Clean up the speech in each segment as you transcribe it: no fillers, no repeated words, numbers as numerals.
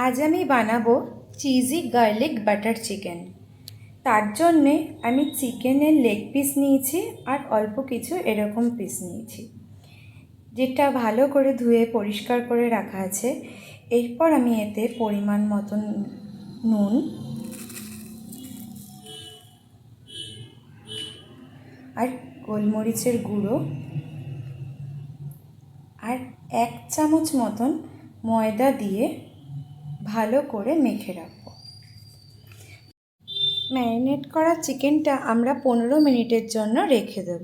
আজ আমি বানাবো চিজি গার্লিক বাটার চিকেন। তার জন্যে আমি চিকেনের লেগ পিস নিয়েছি আর অল্প কিছু এরকম পিস নিয়েছি, যেটা ভালো করে ধুয়ে পরিষ্কার করে রাখা আছে। এরপর আমি এতে পরিমাণ মতন নুন আর গোলমরিচের গুঁড়ো আর 1 চামচ মতন ময়দা দিয়ে ভালো করে মেখে রাখবো। ম্যারিনেট করা চিকেনটা আমরা 15 মিনিটের জন্য রেখে দেব।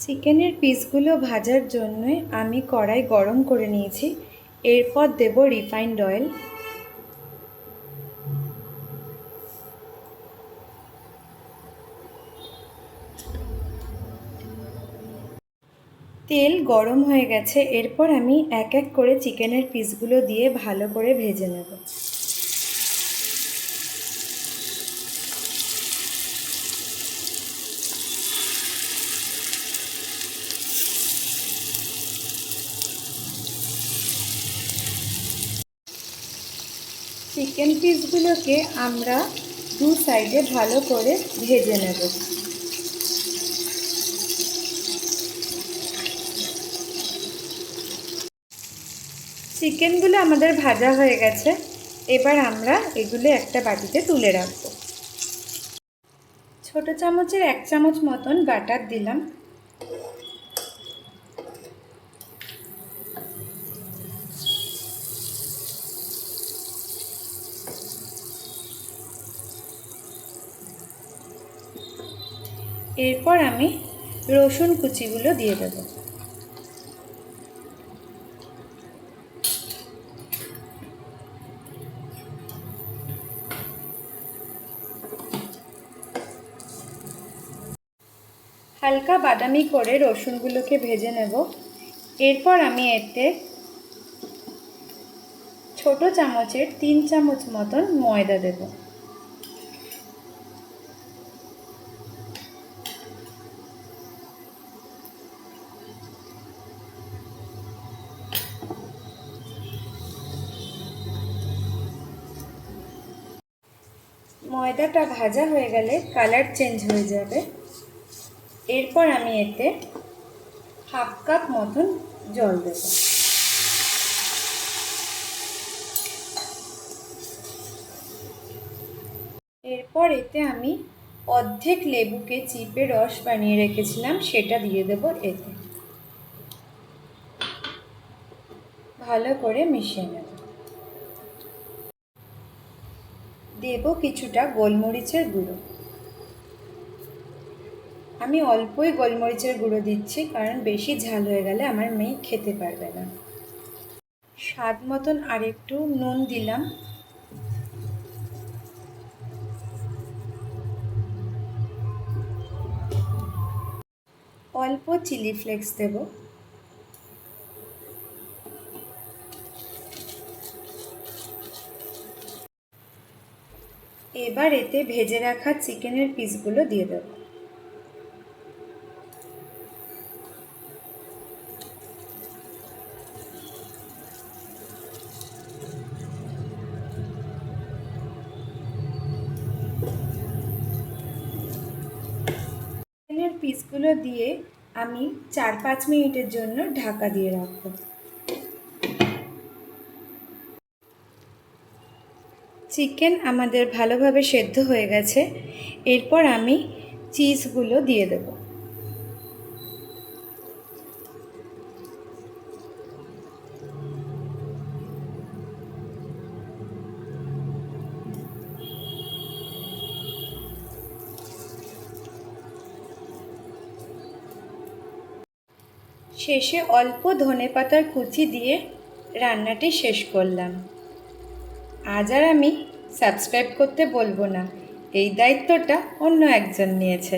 চিকেনের পিসগুলো ভাজার জন্য আমি কড়াই গরম করে নিয়েছি। এরপর দেব রিফাইন্ড অয়েল। তেল গরম হয়ে গেছে। এরপর আমি এক এক করে চিকেনের পিসগুলো দিয়ে ভালো করে ভেজে নেব। চিকেন পিসগুলোকে আমরা দু সাইডে ভালো করে ভেজে নেব। চিকেনগুলো আমাদের ভাজা হয়ে গেছে। এবার আমরা এগুলো একটা বাটিতে তুলে রাখবো। ছোট চামচের 1 চামচ মতন বাটার দিলাম। এরপর আমি রসুন কুচিগুলো দিয়ে দেব। হালকা বাদামি করে রসুনগুলোকে ভেজে নেব। এরপর আমি এতে ছোট চামচের 3 চামচ মতন ময়দা দেব। ময়দাটা ভাজা হয়ে গেলে কালার চেঞ্জ হয়ে যাবে। এরপর আমি এতে 1/2 কাপ মতন জল দেব। এরপর এতে আমি অর্ধেক লেবুকে চিপে রস বানিয়ে রেখেছিলাম, সেটা দিয়ে দেব এতে। ভালো করে মিশিয়ে নেব। দেব কিছুটা গোলমরিচের গুঁড়ো। আমি অল্পই গোলমরিচের গুঁড়ো দিচ্ছি, কারণ বেশি ঝাল হয়ে গেলে আমার মেয়ে খেতে পারবে না। স্বাদ মতন আরেকটু নুন দিলাম। অল্প চিলি ফ্লেক্স দেব। এবার এতে ভেজে রাখা চিকেনের পিসগুলো দিয়ে দেব। চিকেনের পিসগুলো দিয়ে আমি 4-5 মিনিটের জন্য ঢাকা দিয়ে রাখবো। চিকেন আমাদের ভালোভাবে সেদ্ধ হয়ে গেছে। এরপর আমি চিজগুলো দিয়ে দেব। শেষে অল্প ধনেপাতার কুচি দিয়ে রান্নাটি শেষ করলাম। আজ আর আমি সাবস্ক্রাইব করতে বলবো না, এই দায়িত্বটা অন্য একজন নিয়েছে।